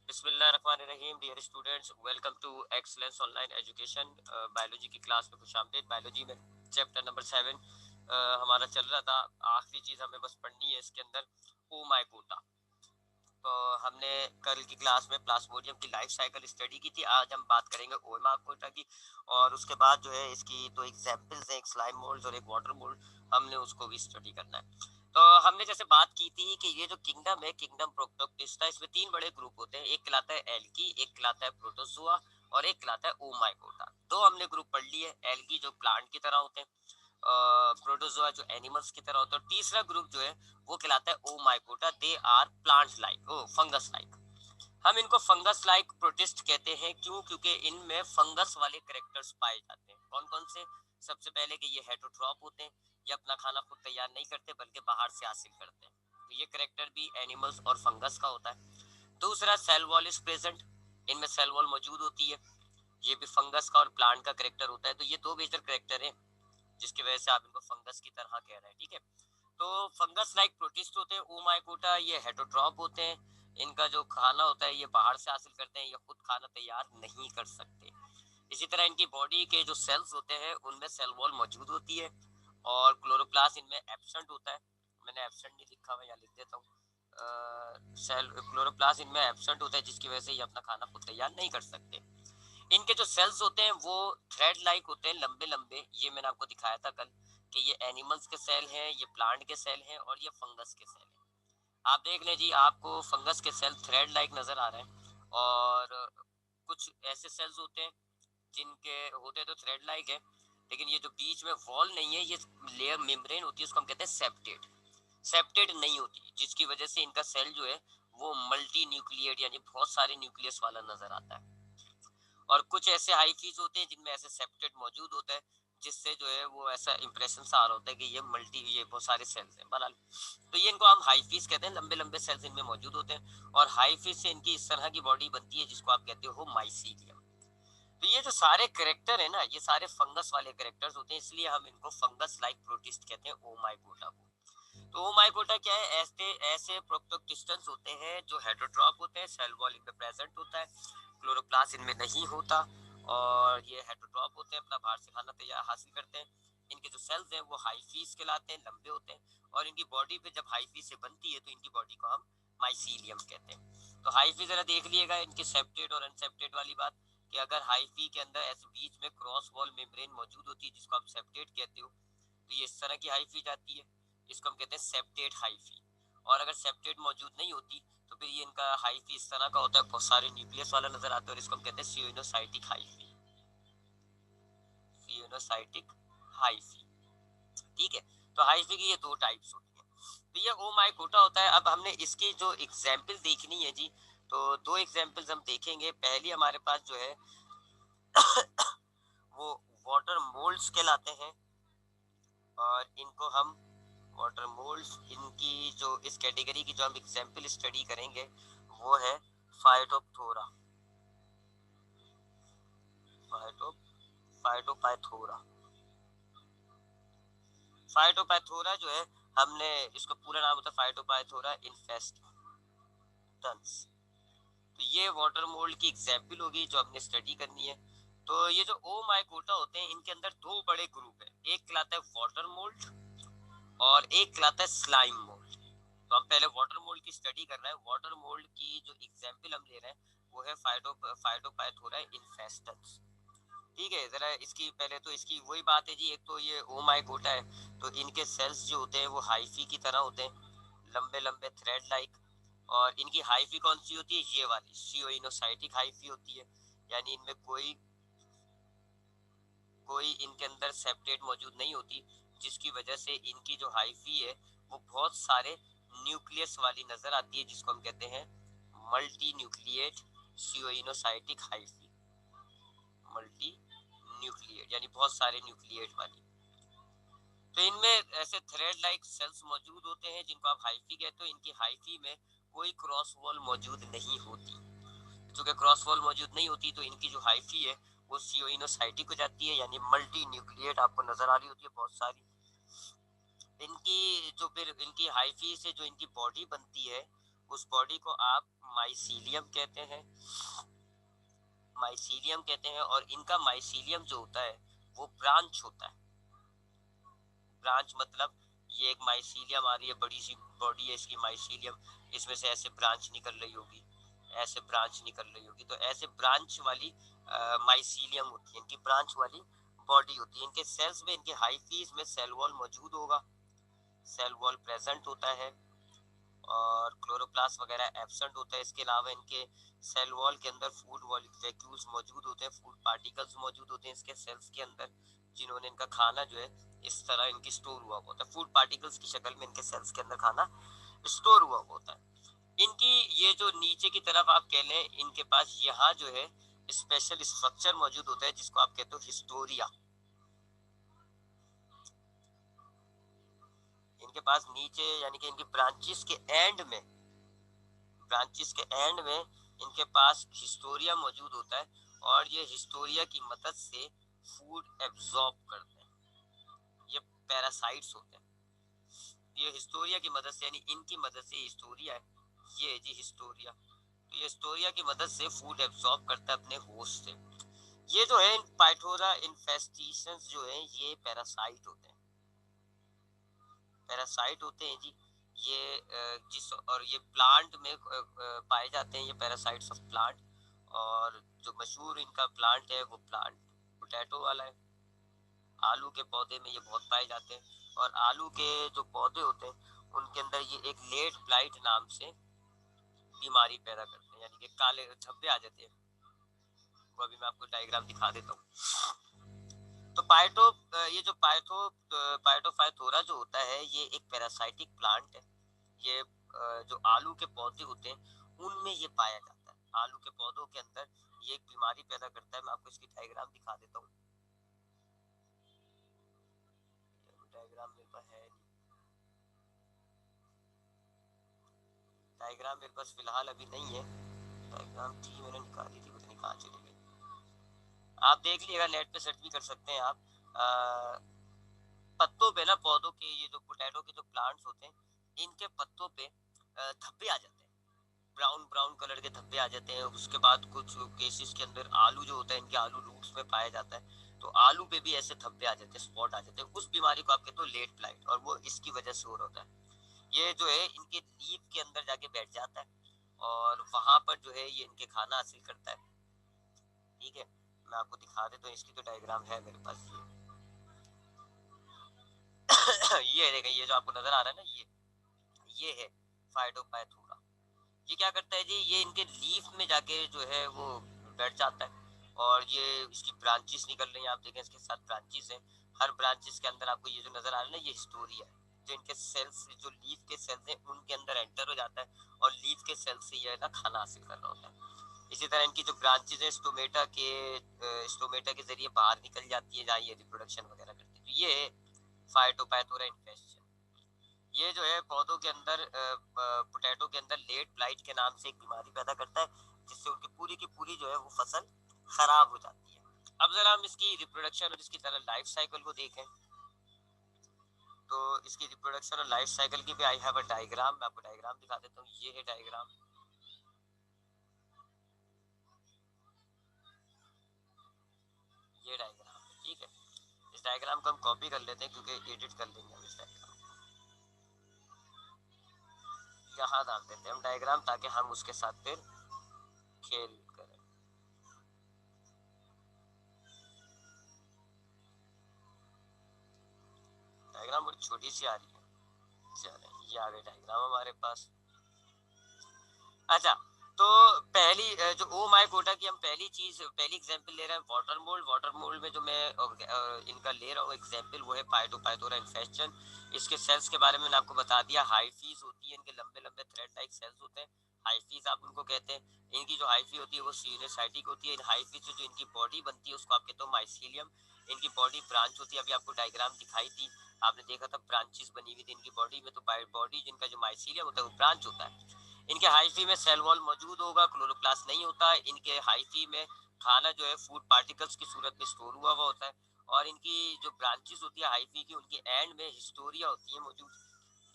बिस्मिल्लाहिर्रहमानिर्रहीम। Dear students, welcome to excellence online education. Biology की class में खुशामदीद। बायोलॉजी में चैप्टर नंबर 7 हमारा चल रहा था। आखिरी चीज हमें बस पढ़नी है इसके अंदर, ओ माइकोटा। तो हमने कल की क्लास में प्लाज्मोडियम की लाइफ साइकिल स्टडी की थी। आज हम बात करेंगे ओ माइकोटा की, और उसके बाद जो है इसकी दो एग्जांपल्स हैं, एक स्लाइम मोल्ड और एक वाटर मोल्ड। हमने उसको भी स्टडी करना है। तो हमने जैसे बात की थी कि ये जो किंगडम है, किंगडम प्रोक्टोक्टिस्टा, इसमें तीन बड़े ग्रुप होते हैं। एक कहलाता है एल्गी, एक कहलाता है प्रोटोजोआ, और एक कहलाता है ओ माइकोटा। दो हमने ग्रुप पढ़ लिए। एल्गी जो प्लांट की तरह होते हैं, प्रोटोजोआ जो एनिमल्स की तरह होता है, और तीसरा ग्रुप जो है वो कहलाता है Oomycota. They are plant like, or fungus like. हम इनको फंगस लाइक प्रोटिस्ट कहते हैं। क्यों? क्योंकि इनमें फंगस वाले कैरेक्टर्स पाए जाते हैं। कौन कौन से? सबसे पहले कि ये हेटरोट्रॉप होते हैं, ये अपना खाना खुद तैयार नहीं करते बल्कि बाहर से हासिल करते हैं। तो ये कैरेक्टर भी एनिमल्स और फंगस का होता है। दूसरा, सेल वॉल इज प्रेजेंट, इनमें सेल वॉल मौजूद होती है। ये भी फंगस का और प्लांट का कैरेक्टर होता है। तो ये दो मेजर कैरेक्टर है जिसकी वजह से आप इनको फंगस की तरह कह रहे हैं। ठीक है, तो फंगस लाइक प्रोटिस्ट होते हैं ओ माइकोटा। ये हेटरोट्रॉप होते हैं। इनका जो खाना होता है ये बाहर से हासिल करते हैं, ये खुद खाना तैयार नहीं कर सकते। इसी तरह इनकी बॉडी के जो सेल्स होते हैं उनमें सेल वॉल मौजूद होती है, और क्लोरोप्लास्ट इनमें एब्सेंट होता है। मैंने एब्सेंट नहीं लिखा हुआ, यहाँ लिख देता हूँ। सेल क्लोरोप्लास्ट इनमें एब्सेंट होता है, जिसकी वजह से ये अपना खाना खुद तैयार नहीं कर सकते। इनके जो सेल्स होते हैं वो थ्रेड लाइक होते हैं, लंबे लंबे। ये मैंने आपको दिखाया था कल कि ये एनिमल्स के सेल हैं, ये प्लांट के सेल हैं, और ये फंगस के सेल हैं। आप देख लें जी, आपको फंगस के सेल थ्रेड लाइक नजर आ रहे हैं, और कुछ ऐसे सेल्स होते हैं जिनके होते तो थ्रेड लाइक है, लेकिन ये जो बीच में वॉल नहीं है, ये लेयर मेम्ब्रेन होती है, उसको हम कहते हैं सेप्टेड। सेप्टेड नहीं होती, जिसकी वजह से इनका सेल जो है वो मल्टी न्यूक्लिएट यानी बहुत सारे न्यूक्लियस वाला नजर आता है। और कुछ ऐसे हाइफीज होते हैं जिनमें ऐसे सेप्टेड मौजूद होता है, जिससे जो है वो ऐसा इंप्रेशन सा आ रहा होता है कि ये बहुत सारे सेल्स हैं बहरहाल। तो ये इनको हम हाइफीज कहते हैं, लंबे लंबे सेल्स इनमें मौजूद होते हैं, और हाइफीज से इनकी इस तरह की बॉडी बनती है जिसको आप कहते हो माइसीलियम। तो ये जो सारे करेक्टर है ना, ये सारे फंगस वाले करेक्टर्स होते हैं, इसलिए हम इनको फंगस लाइक प्रोटिस्ट कहते हैं, ओ माइकोटा को। तो ओ माइकोटा क्या है? ऐसे ऐसे प्रोक्टोक्टिस्टन्स होते हैं जो हेटरोट्रॉप होते हैं, सेल वॉल इनमें प्रेजेंट होता है, क्लोरोप्लास्ट इनमें नहीं होता, और ये हेटरोट्रॉप होते हैं, अपना बाहर से खाना तैयार हासिल करते हैं। इनके जो सेल्स हैं वो हाइफीज कहलाते हैं, लंबे होते हैं, और इनकी बॉडी पे जब हाइफीज से बनती है तो इनकी बॉडी को हम माइसीलियम कहते हैं। तो हाइफी जरा देख लिएगा इनके सेप्टेड और अनसेप्टेड वाली बात, कि अगर हाइफी के अंदर ऐसे बीच में क्रॉस वॉल मेम्ब्रेन मौजूद होती है जिसको आप सेप्टेड कहते हो, तो ये इस तरह की हाइफी जाती है, इसको हम कहते हैं सेप्टेड हाइफी। और अगर सेप्टेड मौजूद नहीं होती तो फिर ये इनका हाइफी इस तरह का होता है, बहुत सारे न्यूक्लियस वाला नजर आता है, और इसको हम कहते हैं सियोनोसाइटिक हाइफी। सियोनोसाइटिक हाइफी। ठीक है, तो हाइफी की ये दो टाइप्स होती है। तो ये ओ माइकोटा होता है। अब हमने इसकी जो एग्जाम्पल देखनी है जी, तो दो एग्जाम्पल्स हम देखेंगे। पहली हमारे पास जो है वो वाटर मोल्ड्स कहलाते हैं, और इनको हम वाटर मोल्ड्स, इनकी जो इस कैटेगरी की जो हम एग्जाम्पल स्टडी करेंगे वो है फाइटोप्थोरा, फाइटो फाइटोपैथोरा। फाइटोपैथोरा जो है, हमने इसको पूरा नाम होता है फाइटोपैथोरा इन्फेस्टेंस। तो ये वाटर मोल्ड की एग्जाम्पल होगी जो हमने स्टडी करनी है। तो ये जो ओ माइकोटा होते हैं इनके अंदर दो बड़े ग्रुप है, एक कहलाता है वाटर मोल्ड और एक कहलाता है स्लाइम मोल्ड। तो हम पहले वाटर मोल्ड की स्टडी कर रहे हैं। वाटर मोल्ड की जो एग्जाम्पल हम ले रहे हैं वो है फाइटोपैथोरा इन्फेस्टेंस। ठीक है, जरा इसकी पहले तो इसकी वही बात है जी, एक तो ये ओ माइकोटा है, तो इनके सेल्स जो होते हैं वो हाइफी की तरह होते हैं, लंबे लंबे थ्रेड लाइक। और इनकी हाइफी कौन सी होती है? ये वाली सियोइनोसाइटिक हाइफी होती है, यानी इनमें कोई कोई इनके अंदर सेप्टेट मौजूद नहीं होती, जिसकी वजह से इनकी जो हाइफी है वो बहुत सारे न्यूक्लियस वाली नजर आती है, जिसको हम कहते हैं multi nucleate coenocytic hyphae. Multi nucleate यानी बहुत सारे न्यूक्लिएट वाली। तो इनमें ऐसे थ्रेड लाइक सेल्स मौजूद होते हैं जिनको आप हाइफी कहते हो। इनकी हाइफी में कोई क्रॉस वॉल मौजूद नहीं होती। चूंकि क्रॉस वॉल मौजूद नहीं होती तो इनकी जो हाइफी है वो सियोइनोसाइटिक हो जाती है, यानी मल्टी न्यूक्लिएट आपको नजर आ रही होती है बहुत सारी। इनकी जो फिर इनकी हाइफी से जो इनकी बॉडी बनती है उस बॉडी को आप माइसीलियम कहते हैं, माइसीलियम कहते हैं। और इनका माइसीलियम जो होता है वो ब्रांच होता है। ब्रांच मतलब ये एक माइसीलियम आ रही है, बड़ी सी बॉडी है इसकी माइसीलियम, इसमें से ऐसे ब्रांच निकल रही होगी, ऐसे ब्रांच निकल रही होगी। तो ऐसे ब्रांच वाली माइसीलियम होती है, इनकी ब्रांच वाली बॉडी होती है। इनके सेल्स में, इनके हाइफीज में सेल वॉल मौजूद होगा, सेल वॉल प्रेजेंट होता है और क्लोरोप्लास्ट वगैरह एब्सेंट होता है। इसके अलावा इनके सेल वॉल के अंदर फूड वॉल्यूल्स मौजूद होते हैं, फूड पार्टिकल्स मौजूद होते हैं इसके सेल्स के अंदर, जिन्होंने इनका खाना जो है इस तरह इनकी स्टोर हुआ होता है, फूड पार्टिकल्स की शक्ल में इनके सेल्स के अंदर खाना स्टोर हुआ होता है। इनकी ये जो नीचे की तरफ आप कह लें, इनके पास यहाँ जो है स्पेशल स्ट्रक्चर मौजूद होता है जिसको आप कहते हो हिस्टोरिया। इनके पास नीचे यानी कि इनकी ब्रांचेस के एंड में, ब्रांचेस के एंड में इनके पास हिस्टोरिया मौजूद होता है और ये हिस्टोरिया की मदद से फूड एब्जॉर्ब करते हैं। ये पैरासाइट्स होते हैं, ये हिस्टोरिया की मदद से, यानी इनकी मदद से हिस्टोरिया है, ये जी हिस्टोरिया, तो ये हिस्टोरिया की मदद से फूड एब्जॉर्ब करता है अपने होस्ट से। ये जो है पाइथोरा इन्फेस्टेशंस जो है ये पैरासाइट होते हैं, पैरासाइट होते हैं जी। ये जिस और ये प्लांट में पाए जाते हैं, ये पैरासाइट्स ऑफ प्लांट। और जो मशहूर इनका प्लांट है वो प्लांट पोटैटो वाला है। आलू के पौधे में ये बहुत पाए जाते हैं और आलू के जो पौधे होते हैं उनके अंदर ये एक लेट ब्लाइट नाम से बीमारी पैदा करते हैं, यानी कि काले धब्बे आ जाते हैं। वो अभी मैं आपको डायग्राम दिखा देता हूँ। तो ये जो पाइटोफाइथोरा जो होता है ये एक पैरासाइटिक प्लांट है। ये जो आलू के पौधे होते हैं उनमें ये पाया जाता है, आलू के पौधों के अंदर ये एक बीमारी पैदा करता है। मैं आपको इसकी डायग्राम दिखा देता हूँ, डायग्राम मेरे पास है नहीं, डायग्राम मेरे पास फिलहाल अभी नहीं है। डायग्राम थी, मैंने निकाली थी, पता नहीं कहाँ चली गई। आप देख लीजिएगा, नेट पे सर्च भी कर सकते हैं आप। पत्तों पे ना, पौधों के ये जो पोटैटो के जो प्लांट्स होते हैं इनके पत्तों पे धब्बे आ जाते हैं, ब्राउन ब्राउन कलर के धब्बे आ जाते हैं। उसके बाद कुछ केसेस के अंदर आलू जो होता है, इनके आलू रूट्स में पाया जाता है, तो आलू पे भी ऐसे धब्बे आ जाते हैं, स्पॉट आ जाते हैं। उस बीमारी को आप कहते हो लेट ब्लाइट, और वो इसकी वजह से हो रहा होता है। ये जो है इनके लीफ के अंदर जाके बैठ जाता है और वहां पर जो है ये इनके खाना हासिल करता है। ठीक है, मैं आपको दिखा देता हूँ, इसकी तो डायग्राम है मेरे पास। ये देखें, ये जो आपको नजर आ रहा है ना, ये है फाइटोपैथोरा। ये क्या करता है जी, ये इनके लीफ में जाके जो है वो बैठ जाता है और ये इसकी ब्रांचेस निकल रही हैं, आप देखें इसके साथ ब्रांचेस हैं। हर ब्रांचेस के अंदर आपको ये जो नजर आ रहा है ना, ये हिस्टोरिया है, जो इनके सेल्स, जो लीफ के सेल्स हैं उनके अंदर एंटर हो जाता है और लीफ के सेल्स से ये ना खाना हासिल कर रहा होता है। इसी तरह इनकी जो ब्रांचेस है स्टोमेटा के जरिए बाहर निकल जाती है, जहाँ ये रिप्रोडक्शन वगैरह करती है। तो ये फाइटोपैथोरा इन्फेस्टेशन, ये जो है पौधों के अंदर, पोटैटो के अंदर लेट ब्लाइट के नाम से एक बीमारी पैदा करता है, जिससे उनकी पूरी की पूरी जो है वो फसल खराब हो जाती है। अब जरा हम इसकी रिप्रोडक्शन और इसकी तरह लाइफ साइकिल को देखें, तो इसकी रिप्रोडक्शन और लाइफ साइकिल की भी आई हैव अ डायग्राम। मैं आपको डायग्राम दिखा देता हूँ, ये है डायग्राम, ये डायग्राम है। ठीक है, इस डायग्राम को हम कॉपी कर लेते हैं क्योंकि एडिट कर लेंगे हम इस डायग्राम यहाँ डाल देते हैं हम डायग्राम, ताकि हम उसके साथ फिर खेल करें। डायग्राम बड़ी छोटी सी आ रही है, चले ये आ गई डायग्राम हमारे पास। अच्छा, तो पहली जो ओ माय कोटा की हम पहली एग्जांपल ले रहे हैं वाटर मोल्ड। वाटर मोल्ड में जो मैं इनका ले रहा हूँ एग्जांपल, वो है पाइटोपैथोरा इन्फेस्टेशन। इसके सेल्स के बारे में मैंने आपको बता दिया, हाइफीज होती है, इनके लंबे लंबे थ्रेड लाइक सेल्स होते हैं, हाइफीज आप उनको कहते हैं। इनकी जो हाइफी होती है वो सीनेसाइटिक होती है। इन हाइफी से जो इनकी बॉडी बनती है उसको आप कहते हो माइसीलियम। इनकी बॉडी ब्रांच होती है, अभी आपको डायग्राम दिखाई थी, आपने देखा था ब्रांचेस बनी हुई थी इनकी बॉडी में। तो बॉडी जिनका जो माइसीलियम होता है वो ब्रांच होता है। इनके हाइफी में सेल वॉल मौजूद होगा, क्लोरोप्लास्ट नहीं होता है। इनके हाइफी में खाना जो है फूड पार्टिकल्स की सूरत में स्टोर हुआ हुआ होता है। और इनकी जो ब्रांचेस होती है हाइफी की, उनके एंड में हिस्टोरिया होती है मौजूद,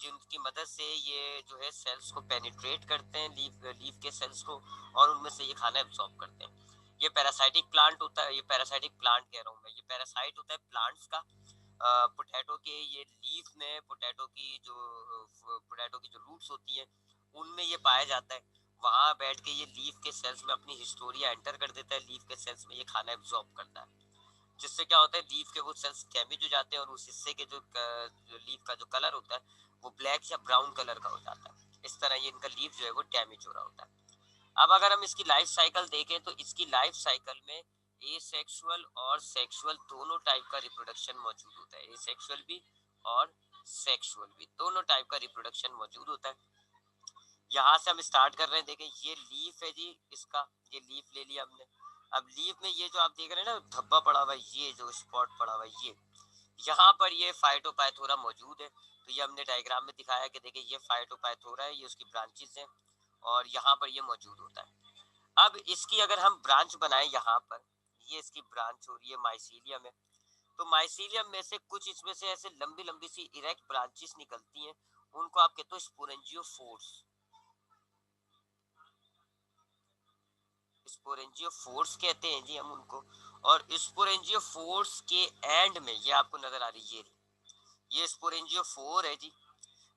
जिनकी मदद से ये जो है सेल्स को पेनिट्रेट करते हैं, लीफ के सेल्स को, और उनमें से ये खाना एब्जॉर्ब करते हैं। ये पैरासाइटिक प्लांट होता है, ये पैरासाइटिक प्लांट कह रहा हूँ मैं, ये पैरासाइट होता है प्लांट्स का। पोटैटो के ये लीफ में पोटैटो की जो रूट्स होती है उनमें ये पाया जाता है। वहां बैठ के ये लीफ के सेल्स में अपनी हिस्टोरिया एंटर कर देता है, लीफ के सेल्स में ये खाना एब्जॉर्ब करता है, जिससे क्या होता है लीफ के वो सेल्स डैमेज हो जाते हैं और उस हिस्से के जो लीफ का जो कलर होता है वो ब्लैक या ब्राउन कलर का हो जाता है। इस तरह ये इनका लीफ जो है वो डैमेज हो रहा होता है। अब अगर हम इसकी लाइफ साइकिल देखें तो इसकी लाइफ साइकिल में एसेक्सुअल और सेक्सुअल दोनों टाइप का रिप्रोडक्शन मौजूद होता है। एसेक्सुअल भी और सेक्सुअल भी दोनों टाइप का रिप्रोडक्शन मौजूद होता है। यहाँ से हम स्टार्ट कर रहे हैं। देखें ये लीफ है जी, इसका ये लीफ ले लिया हमने। अब लीफ में ये जो आप देख रहे हैं ना धब्बा पड़ा हुआ है, ये जो स्पॉट पड़ा हुआ है, ये यहाँ पर ये फाइटोपैथोरा मौजूद है। तो ये हमने डायग्राम में दिखाया कि देखिए ये फाइटोपैथोरा है, ये उसकी ब्रांचेस हैं और यहाँ पर ये मौजूद होता है। अब इसकी अगर हम ब्रांच बनाएं, यहाँ पर ये इसकी ब्रांच हो रही है माइसीलियम है। तो माइसीलियम में से कुछ इसमें से ऐसे लंबी लंबी सी इरेक्ट ब्रांचेस निकलती हैं, उनको आप कहते हो स्पोरेंजियोफोर्स। स्पोरेंजियोफोर्स कहते हैं जी हम उनको। और स्पोरेंजियोफोर्स के एंड में ये आपको नजर आ रही है, ये स्पोरेंजियोफोर है जी।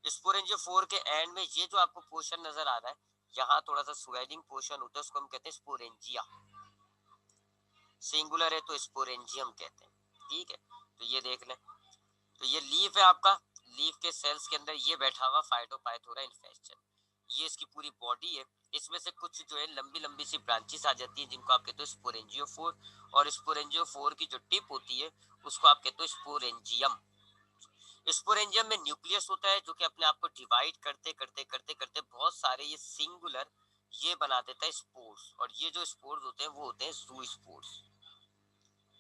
स्पोरेंजियोफोर के एंड में ये जो आपको पोर्शन नजर आ रहा है, यहाँ थोड़ा सा स्वेलिंग पोर्शन होता है, उसको हम कहते हैं स्पोरेंजिया। सिंगुलर है तो स्पोरेंजियम कहते हैं, ठीक है। तो ये देख लें, तो ये लीफ है आपका, लीफ के सेल्स के अंदर ये बैठा हुआ फाइटोपैथोरा इन्फेस्टन, ये इसकी पूरी बॉडी है। इसमें से कुछ जो है लंबी लंबी सी ब्रांचेस आ जाती हैं जिनको आप कहते हो स्पोरेंजियोफोर, और स्पोरेंजियोफोर की जो टिप होती है उसको आप कहते हो स्पोरेंजियम। स्पोरेंजियम में न्यूक्लियस होता है जो कि अपने आप को डिवाइड करते करते करते करते बहुत सारे ये सिंगुलर ये बना देता है स्पोर्स, और ये जो स्पोर्स होते हैं वो होते हैं जू स्पोर्स।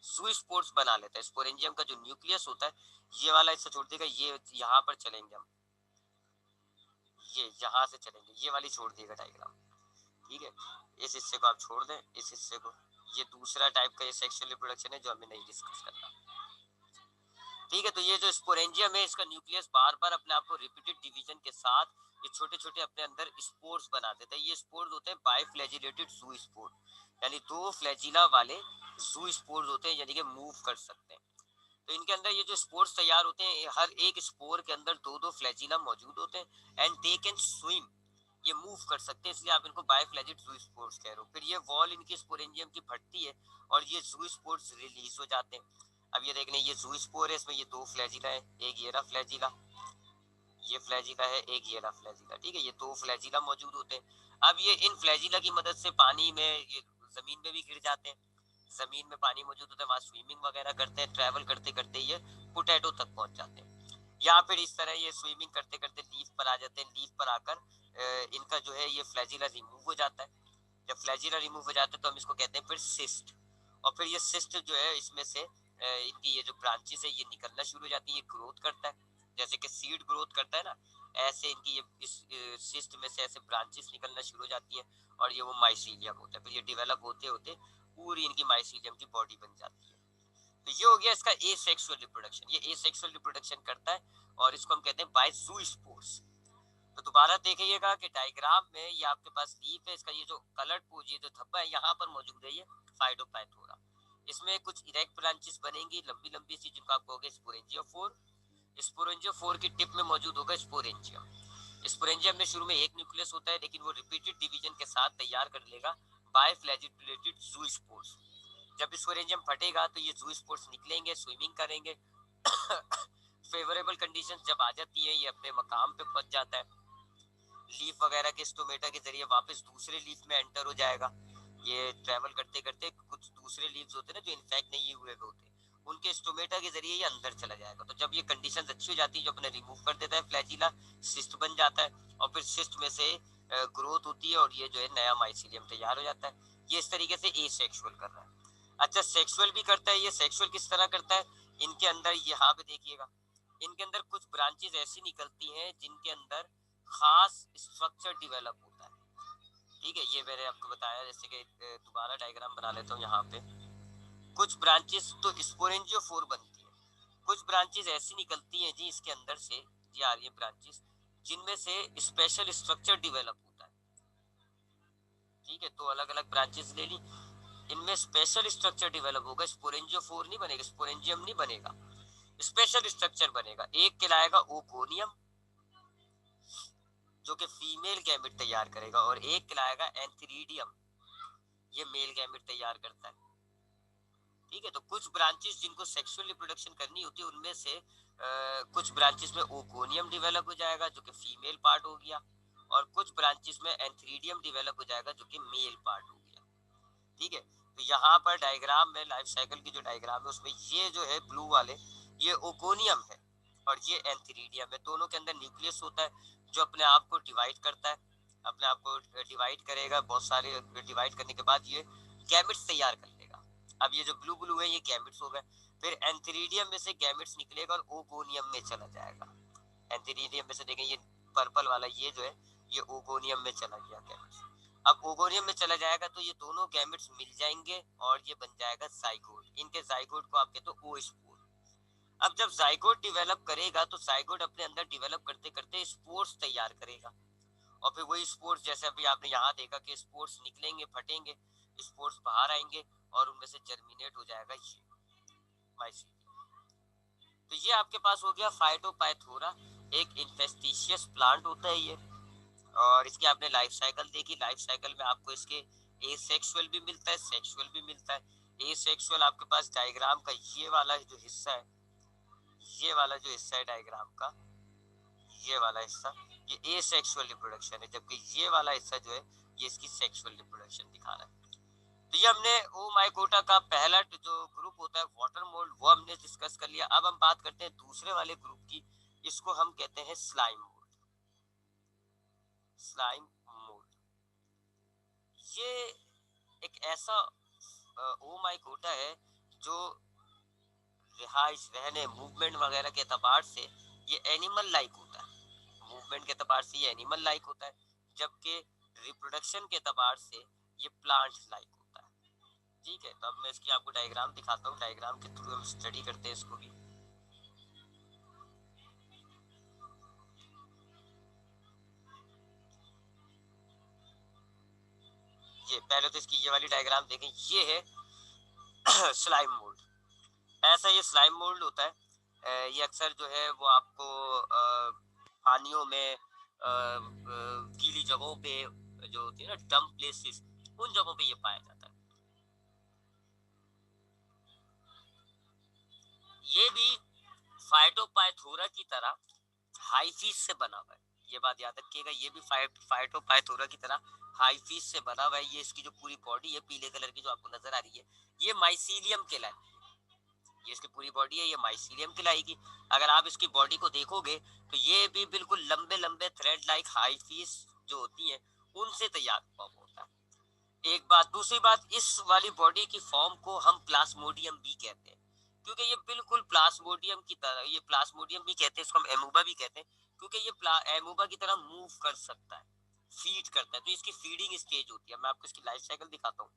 जू स्पोर्स बना लेता है। स्पोरेंजियम का जो न्यूक्लियस होता है ये वाला, इससे छोड़ देगा, ये यहाँ पर चलेंगे हम, ये यहाँ से चलेंगे, ये वाली छोड़ देगा डायग्राम, ठीक है। इस हिस्से को आप छोड़ दें, इस हिस्से को। ये दूसरा टाइप का ये सेक्सुअल रिप्रोडक्शन है जो हमें नहीं डिस्कस करना, ठीक है। तो ये जो स्पोरेंजियम है इसका न्यूक्लियस बार बार अपने आप को रिपीटेड डिवीजन के साथ ये छोटे छोटे अपने अंदर स्पोर्स बना देता है। ये स्पोर्स होते हैं बाइफ्लैजिलेटेड जू स्पोर, यानी दो फ्लैजिला वाले जू स्पोर्स होते हैं, यानी कि मूव कर सकते हैं। तो इनके अंदर ये जो स्पोर्स तैयार होते हैं, हर एक स्पोर के अंदर दो दो फ्लैजिला मौजूद होते हैं एंड दे कैन स्विम, ये मूव कर सकते हैं, इसलिए आप इनको बायोफ्लैजिड जू स्पोर्स कह रहे हो। फिर ये वॉल इनकी स्पोरेंजियम की फटती है और ये जू स्पोर्स रिलीज हो जाते हैं। अब ये देख लें, ये जू स्पोर है, इसमें ये दो फ्लैजिला है, एक ये रहा फ्लैजिला, ये फ्लैजिला है, एक ये रहा फ्लैजिला, ठीक है। ये दो फ्लैजिला मौजूद होते हैं। अब ये इन फ्लैजिला की मदद से पानी में, ये जमीन में भी गिर जाते हैं, जमीन में पानी मौजूद होता है, वहां स्विमिंग वगैरह करते हैं, ट्रैवल करते करते ये पोटैटो तक पहुंच जाते हैं। या फिर इस तरह ये स्विमिंग करते करते लीफ पर आ जाते हैं, लीफ पर आकर इनका जो है ये फ्लैजिला रिमूव हो जाता है। जब फ्लैजिला रिमूव हो जाता है तो हम इसको कहते हैं फिर सिस्ट, और फिर ये सिस्ट जो है इसमें से इनकी ये जो ब्रांचेस है ये निकलना शुरू हो जाती है, ये ग्रोथ करता है जैसे कि सीड ग्रोथ करता है ना, ऐसे इनकी ये इस सिस्ट में से ऐसे ब्रांचेस निकलना शुरू हो जाती है और ये वो माइसीलियम होता है। फिर ये डेवलप होते होते पूरी इनकी माइसीलियम की बॉडी बन जाती है। तो ये हो गया इसका एसेक्सुअल रिप्रोडक्शन, ये एसेक्सुअल रिप्रोडक्शन करता है और इसको हम कहते हैं बाय जू स्पोर्स। तो दोबारा देखिएगा कि डायग्राम में ये आपके पास लीफ है, इसका ये जो कलर्ड पोज, ये जो धब्बा है यहाँ पर मौजूद है, ये फाइटोपैथोरा। इसमें कुछ इरेक्ट ब्रांचेस बनेंगी लंबी लंबी सी, जिनको आप कहोगे स्पोरेंजियोफोर। स्पोरेंजियोफोर की टिप में मौजूद होगा स्पोरेंजियम। स्पोरेंजियम में शुरू में एक न्यूक्लियस होता है, लेकिन वो रिपीटेड डिवीजन के साथ तैयार कर लेगा बायफ्लैजिलेटेड जू स्पोर्स। जब स्पोरेंजियम फटेगा तो ये जू स्पोर्स निकलेंगे, स्विमिंग करेंगे। फेवरेबल कंडीशंस जब आ जाती है, ये अपने मकाम पे पहुंच जाता है, लीफ वगैरह के स्टोमेटा के जरिए वापस दूसरे लीफ में एंटर हो जाएगा। ये ट्रेवल करते करते कुछ दूसरे लीव्स होते हैं ना जो इन्फेक्ट नहीं हुए होते, उनके स्टोमेटा के जरिए ये अंदर चला जाएगा। तो जब ये कंडीशंस अच्छी हो जाती है, जो अपने रिमूव कर देता है फ्लैजिला, सिस्ट बन जाता है और फिर सिस्ट में से ग्रोथ होती है और ये जो है नया माइसीलियम तैयार हो जाता है। ये इस तरीके से एसेक्सुअल कर रहा है। अच्छा, सेक्सुअल भी करता है। ये सेक्सुअल किस तरह करता है, इनके अंदर यहाँ पे देखिएगा, इनके अंदर कुछ ब्रांचेस ऐसी निकलती हैं जिनके अंदर खास स्ट्रक्चर डेवलप होता है, ठीक है। ये मैंने आपको बताया, जैसे कि दोबारा डायग्राम बना लेता हूँ यहाँ पे। कुछ ब्रांचेस तो स्पोरेंजियोफोर बनती है, कुछ ब्रांचेस ऐसी निकलती हैं जी इसके अंदर से, ये आ रही है ब्रांचेस, जिनमें से स्पेशल स्ट्रक्चर डिवेलप होता है। ठीक है, तो अलग अलग ब्रांचेस ले ली, इनमें स्पेशल स्ट्रक्चर डिवेलप होगा, स्पोरेंजियोफोर नहीं बनेगा, स्पोरेंजियम नहीं बनेगा, स्पेशल स्ट्रक्चर बनेगा। एक कहलाएगा ओकोनियम जो कि फीमेल गैमेट तैयार करेगा, और एक कहलाएगा एंथीरिडियम, ये मेल गैमेट तैयार करता है। ठीक है, तो कुछ ब्रांचेस जिनको सेक्सुअल रिप्रोडक्शन करनी होती है उनमें से कुछ ब्रांचेस में ओकोनियम डेवलप हो जाएगा जो कि फीमेल पार्ट हो गया, और कुछ ब्रांचेस में एंथीरिडियम डेवलप हो जाएगा जो कि मेल पार्ट हो गया। ठीक है, तो यहाँ पर डायग्राम में लाइफ साइकिल की जो डायग्राम है उसमें ये जो है ब्लू वाले ये ओकोनियम है और ये एंथीरिडियम है। दोनों के अंदर न्यूक्लियस होता है जो अपने आप को डिवाइड करता है, अपने आप को डिवाइड करेगा, बहुत सारे डिवाइड करने के बाद ये गैमेट्स तैयार कर लेगा। अब ये जो ब्लू ब्लू है ये गैमेट्स हो गए, फिर एंथीरिडियम में से गैमेट्स निकलेगा और ओगोनियम में चला जाएगा। एंथीरिडियम में से देखें ये पर्पल वाला ये जो है ये ओगोनियम में चला गया गैमेट्स। अब ओगोनियम में चला जाएगा तो ये दोनों गैमेट्स मिल जाएंगे और ये बन जाएगा जाइगोट। इनके जाइगोट को आप कहते हो ओ स्पोर। अब जब जाइगोट डेवलप करेगा तो जाइगोट अपने अंदर डेवलप करते करते स्पोर्स तैयार करेगा, और फिर वही स्पोर्स जैसे अभी आपने यहाँ देखा कि स्पोर्स निकलेंगे, फटेंगे, स्पोर्स बाहर आएंगे और उनमें से जर्मिनेट हो जाएगा ये माइसीलियम। तो ये आपके पास हो गया फाइटोपैथोरा, एक इन्फेस्टिशियस प्लांट होता है ये। और इसकी आपने लाइफ साइकिल देखी, लाइफ साइकिल में आपको इसके एसेक्सुअल भी मिलता है, सेक्सुअल भी मिलता है। एसेक्सुअल आपके पास डायग्राम का ये वाला जो हिस्सा है, ये वाला जो हिस्सा है डायग्राम का, ये वाला हिस्सा ये एसेक्सुअल रिप्रोडक्शन है, जबकि ये वाला हिस्सा जो है ये इसकी सेक्सुअल रिप्रोडक्शन दिखा रहा है। तो ये हमने ओ माइकोटा का पहला जो ग्रुप होता है वाटर मोल्ड वो हमने डिस्कस कर लिया। अब हम बात करते हैं दूसरे वाले ग्रुप की, इसको हम कहते हैं स्लाइम मोल्ड। स्लाइम मोल्ड ये एक ऐसा ओ माइकोटा है जो रिहाइश, रहने, मूवमेंट वगैरह के एतबार से ये एनिमल लाइक होता है। मूवमेंट के एतबार से ये एनिमल लाइक होता है, जबकि रिप्रोडक्शन के एतबार से ये प्लांट लाइक होता है। ठीक है, तो अब मैं इसकी आपको डायग्राम दिखाता हूँ, डायग्राम के थ्रू हम स्टडी करते हैं इसको भी। ये पहले तो इसकी ये वाली डायग्राम देखें, ये है स्लाइम मोल्ड। ऐसा ये स्लाइम मोल्ड होता है। ये अक्सर जो है वो आपको पानियों में गीली जगहों पे जो होती है ना डंप प्लेसेस, उन जगहों पे ये पाया जाता है। ये भी फाइटोपाइथोरा की तरह हाइफिस से बना हुआ है, ये बात याद रखिएगा। ये भी फाइटोपाइथोरा की तरह हाइफिस से बना हुआ है। ये इसकी जो पूरी बॉडी है पीले कलर की जो आपको नजर आ रही है ये माइसीलियम कहलाती है। ये इसकी पूरी बॉडी है ये माइसीलियम कहलाएगी। अगर आप इसकी बॉडी को देखोगे तो ये भी बिल्कुल लंबे लंबे थ्रेड लाइक हाइफिस जो होती है उनसे तैयार हुआ होता है। एक बात, दूसरी बात, इस वाली बॉडी की फॉर्म को हम प्लाज्मोडियम भी कहते हैं, क्योंकि ये बिल्कुल प्लाज्मोडियम की तरह, ये प्लाज्मोडियम भी कहते हैं, इसको हम एमूबा भी कहते हैं, क्योंकि ये एमूबा की तरह मूव कर सकता है, फीड करता है। तो इसकी फीडिंग स्टेज होती है। मैं आपको इसकी लाइफ साइकिल दिखाता हूँ।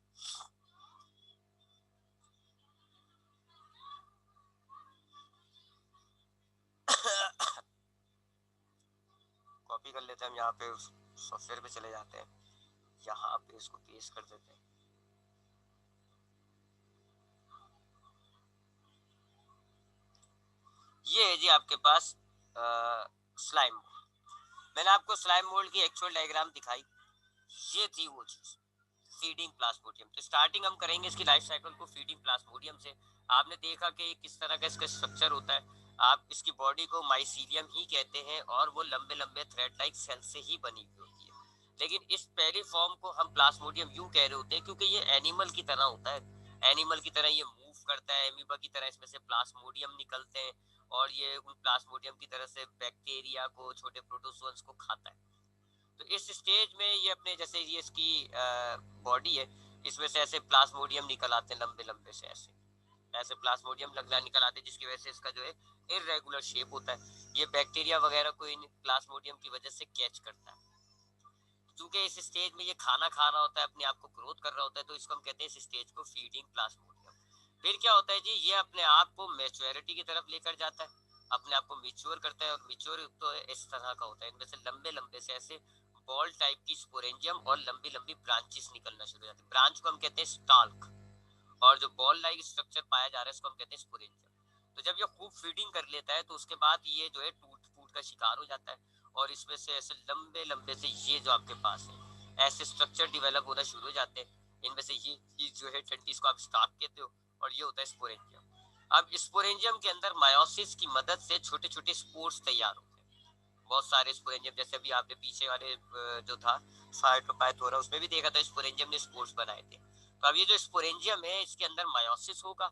कॉपी कर लेते हैं हम, यहाँ पे सॉफ्टवेयर पे चले जाते हैं, यहाँ पे इसको पेस्ट कर देते हैं। ये है जी आपके पास स्लाइम मोल्ड। मैंने आपको स्लाइम मोल्ड की एक्चुअल डायग्राम दिखाई, ये थी वो चीज फीडिंग प्लाज्मोडियम। तो स्टार्टिंग हम करेंगे इसकी लाइफ साइकिल को फीडिंग प्लाज्मोडियम से। आपने देखा कि किस तरह का इसका स्ट्रक्चर होता है। आप इसकी बॉडी को माइसीलियम ही कहते हैं और वो लंबे लंबे थ्रेड लाइक सेल से ही बनी हुई होती है, लेकिन इस पहली फॉर्म को हम प्लाज्मोडियम यूं कह रहे होते हैं क्योंकि ये एनिमल की तरह होता है। एनिमल की तरह ये मूव करता है, एमीबा की तरह इसमें से प्लाज्मोडियम निकलते हैं और ये उन प्लाज्मोडियम की तरह से बैक्टीरिया को, छोटे प्रोटोजोन्स को खाता है। तो इस स्टेज में ये अपने जैसे ये इसकी बॉडी है, इसमें से ऐसे प्लाज्मोडियम निकल आते हैं लंबे लंबे से, ऐसे ऐसे प्लाज्मोडियम लगना निकल आते हैं, जिसकी वजह से इसका जो है इरेगुलर शेप होता है। ये बैक्टीरिया वगैरह को इन प्लाज्मोडियम की वजह से कैच करता है। क्योंकि इस स्टेज में ये खाना खा रहा होता है, अपने आप को ग्रोथ कर रहा होता है, तो इसको हम कहते हैं इस स्टेज को फीडिंग प्लाज्मोडियम। फिर क्या होता है जी, ये अपने आप को मैच्योरिटी की तरफ लेकर जाता है। अपने आप को मिच्योर करता है, और मिच्योर तो इस तरह का होता है, इनमें से लंबे लंबे से ऐसे बॉल टाइप की स्पोरेंजियम और लंबी लंबी ब्रांचेस निकलना शुरू हो जाती है। ब्रांच को हम कहते हैं स्टाल्क, और जो बॉल लाइक स्ट्रक्चर पाया जा रहा है इसको हम कहते हैं स्पोरेंजियम। तो जब ये खूब फीडिंग कर लेता है तो उसके बाद ये जो है टूट फूट का शिकार हो जाता है, और इसमें से ऐसे लंबे लंबे से ये जो आपके पास है ऐसे स्ट्रक्चर डिवेलप होना शुरू हो जाते हैं। इनमें से ये चीज जो है टंटी को आप स्टार्क कहते हो, और ये होता है स्पोरेंजियम। अब स्पोरेंजियम के अंदर मायोसिस की मदद से छोटे छोटे स्पोर्स तैयार होते हैं। बहुत सारे स्पोरेंजियम, जैसे अभी आपने पीछे वाले जो था फाइटोपैथोरा उसमें भी देखा था स्पोरेंजियम ने स्पोर्स बनाए थे। तो अब ये जो स्पोरेंजियम है इसके अंदर मायोसिस होगा,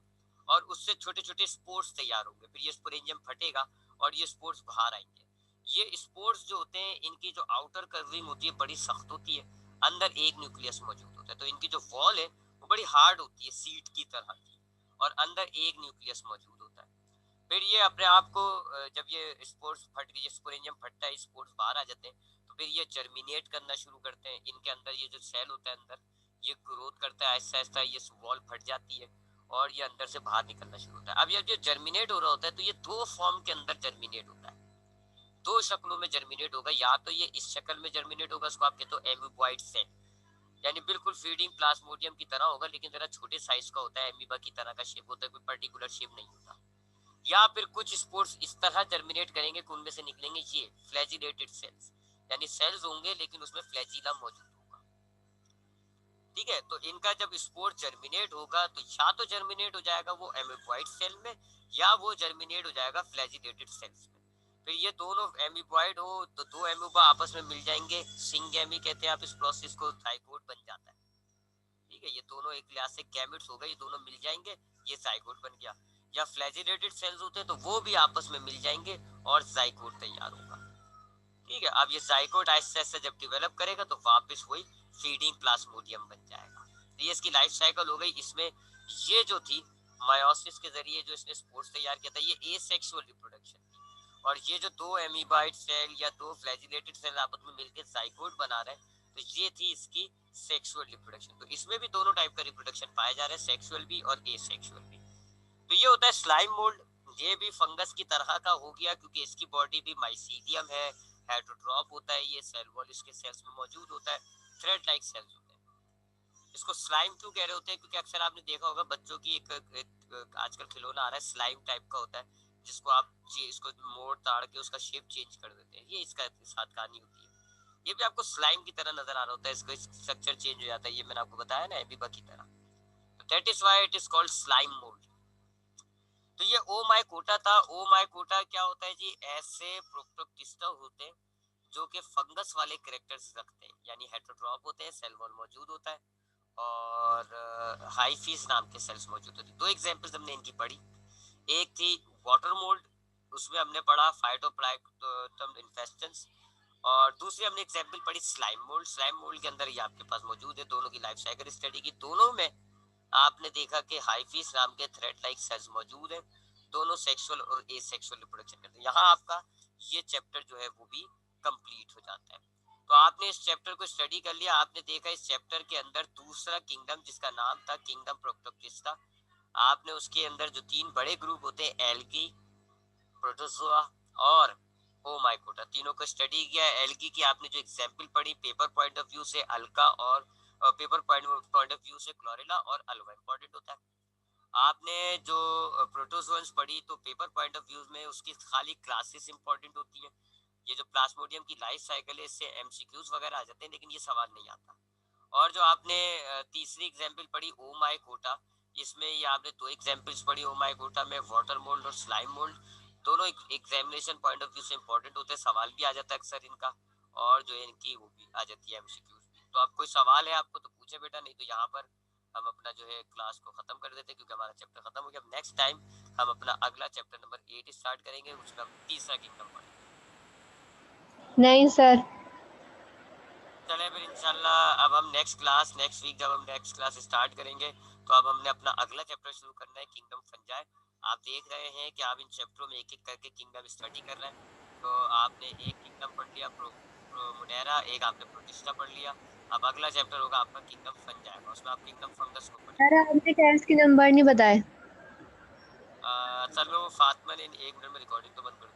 और उससे छोटे छोटे स्पोर्स तैयार होंगे, फिर ये स्पोरेंजियम फटेगा और ये स्पोर्स बाहर आएंगे। ये स्पोर्स जो होते हैं इनकी जो आउटर कवरिंग होती है बड़ी सख्त होती है, अंदर एक न्यूक्लियस मौजूद होता है, तो इनकी जो वॉल है वो बड़ी हार्ड होती है सीट की तरह की, और अंदर एक न्यूक्लियस मौजूद होता है। फिर ये अपने आप को जब ये स्पोर्स फट गई, स्पोरेंजियम फटता है, स्पोर्स बाहर आ जाते हैं, तो फिर ये जर्मिनेट करना शुरू करते हैं। इनके अंदर ये जो सेल होता है अंदर, ये ग्रोथ करता है आहिस्ता आहिस्ता, ये वॉल फट जाती है और ये अंदर से बाहर निकलना शुरू होता है। अब ये जो जर्मिनेट हो रहा होता है तो ये दो फॉर्म के अंदर जर्मिनेट होता है, दो शक्लों में जर्मिनेट होगा। या तो ये इस शक्ल में जर्मिनेट होगा, इसको आप कहते हो एमीबॉइड सेल, यानी बिल्कुल फीडिंग प्लाज्मोडियम की तरह होगा लेकिन जरा छोटे साइज का होता है, एमीबा की तरह का शेप होता है, कोई पर्टिकुलर शेप नहीं होता। या फिर कुछ स्पोर्स इस तरह जर्मिनेट करेंगे कि उनमें से निकलेंगे ये फ्लैजिलेटेड सेल्स, यानी सेल्स होंगे लेकिन उसमें फ्लैजिला मौजूद होगा। ठीक है, तो इनका जब स्पोर जर्मिनेट होगा तो या तो जर्मिनेट हो जाएगा वो एमीबॉइड सेल में, या वो जर्मिनेट हो जाएगा फ्लैजिलेटेड सेल्स में। फिर ये दोनों एमीबॉइड हो तो दो एमीबा आपस में मिल जाएंगे, सिंगेमी कहते हैं आप इस प्रोसेस को, जाइगोट बन जाता है। ठीक है, ये दोनों एक लिहाज से गैमेट्स हो गए, ये दोनों मिल जाएंगे, ये जाइगोट बन गया। या फ्लैजिलेटेड सेल्स होते हैं तो वो भी आपस में मिल जाएंगे और जाइगोट तैयार होगा। ठीक है, अब ये जाइगोट आहिस्ता आहिस्ता जब डेवलप करेगा तो वापस वही फीडिंग प्लाज्मोडियम बन जाएगा। तो ये इसकी लाइफ साइकिल हो गई। इसमें ये जो थी मायोसिस के जरिए जो इसने स्पोर्स तैयार किया था, ये एसेक्सुअल रिप्रोडक्शन थी, और ये जो दो एमीबाइड सेल या दो फ्लैजिलेटेड सेल आपस में मिलकर जाइगोट बना रहे हैं, तो ये थी इसकी सेक्सुअल रिप्रोडक्शन। तो इसमें भी दोनों टाइप का रिप्रोडक्शन पाया जा रहा है, सेक्सुअल भी और एसेक्सुअल भी। तो ये होता है स्लाइम मोल्ड। ये भी फंगस की तरह का हो गया क्योंकि इसकी बॉडी भी माइसीलियम है, हेटेरोट्रॉप होता है, ये सेल वॉल इसके सेल्स में मौजूद होता है, थ्रेड लाइक सेल्स होते हैं। इसको स्लाइम क्यों कह रहे होते हैं, क्योंकि अक्सर आपने देखा होगा बच्चों की एक आजकल खिलौना आ रहा है स्लाइम टाइप का होता है, जिसको आप इसको मोड़ ताड़ के उसका शेप चेंज कर देते हैं, ये इसका साथ कहानी होती है। ये भी आपको स्लाइम की तरह नजर आ रहा होता है, इसका स्ट्रक्चर चेंज हो जाता है, ये मैंने आपको बताया ना एबीबा की तरह। तो that is why it is called slime mould. तो ये ओ माई कोटा था। ओ माई कोटा क्या होता है जी, ऐसे प्रोक्टोक्टिस्टा होते हैं जो कि फंगस वाले कैरेक्टर्स रखते हैं, यानी हेटेरोट्रॉप होते हैं, सेल वॉल मौजूद होता है, और हाइफिस नाम के सेल्स मौजूद होते हैं। दो एग्जांपल्स हमने इनकी पढ़ी, एक थी वाटर मोल्ड, उसमें हमने पढ़ा फाइटोप्लैंक्टन इन्फेस्टेंस, और दूसरी हमने एग्जांपल पढ़ी स्लाइम मोल्ड। स्लाइम मोल्ड के अंदर ये आपके पास मौजूद है, दोनों की लाइफ साइकिल स्टडी की, दोनों में आपने देखा कि हाइफिस नाम के थ्रेड लाइक सेल्स मौजूद हैं, दोनों सेक्सुअल और एसेक्सुअल रिप्रोडक्शन करते हैं। यहाँ आपका ये चैप्टर जो है वो भी कंप्लीट हो जाता है। तो आपने इस चैप्टर को स्टडी कर लिया, आपने देखा इस चैप्टर के अंदर दूसरा किंगडम जिसका नाम था किंगडम प्रोक्टोक्टिस्टा, आपने उसके अंदर जो तीन बड़े ग्रुप होते हैं एल्गी, प्रोटोजोआ और ओमाइकोटा, तीनों को स्टडी किया। एल्गी की आपने जो एग्जांपल पढ़ी पेपर पॉइंट ऑफ व्यू से अल्का, और पेपर पॉइंट ऑफ व्यू से क्लोरेला और अल्वा इंपॉर्टेंट होता है। आपने जो प्रोटोजोन्स पढ़ी तो पेपर पॉइंट ऑफ व्यू में उसकी खाली क्लासेस इंपॉर्टेंट होती है। ये जो प्लाज्मोडियम की लाइफ साइकिल है इससे एमसीक्यूज वगैरह आ जाते हैं लेकिन ये सवाल नहीं आता। और जो आपने तीसरी एग्जांपल पढ़ी ओ माई कोटा, इसमें ये आपने दो एग्जांपल्स पढ़ी ओ माई कोटा में, वाटर मोल्ड और स्लाइम मोल्ड, दोनों एग्जामिनेशन पॉइंट ऑफ व्यू से इंपॉर्टेंट होते हैं, सवाल भी आ जाता है अक्सर इनका, और जो इनकी वो भी आ जाती है एमसीक्यूज भी। तो आप कोई सवाल है आपको तो पूछे बेटा, नहीं तो यहाँ पर हम अपना जो है क्लास को खत्म कर देते हैं क्योंकि हमारा चैप्टर खत्म हो गया। नेक्स्ट टाइम हम अपना अगला चैप्टर नंबर 8 स्टार्ट करेंगे, उसका तीसरा किंगडम पढ़ेंगे। नहीं सर। चले फिर इंशाल्लाह अब हम नेक्स्ट वीक जब हम नेक्स्ट क्लास स्टार्ट करेंगे तो अब हमने अपना अगला चैप्टर शुरू करना है किंगडम फंजाई। आप देख रहे हैं कि आप इन चैप्टरों में एक एक करके किंगडम स्टडी कर रहे हैं। तो आपने एक किंगडम पढ़ लिया प्रो मुनेरा, एक आपने प्रोटिस्टा पढ़ लिया, अब अगला चैप्टर होगा आपका किंगडम फंजाई, उसमें आप किंगडम फंगस को सर पढ़ेंगे। आपने टेस्ट के नंबर नहीं बताए। चलो फातिमा ने 1 मिनट में रिकॉर्डिंग तो बंद कर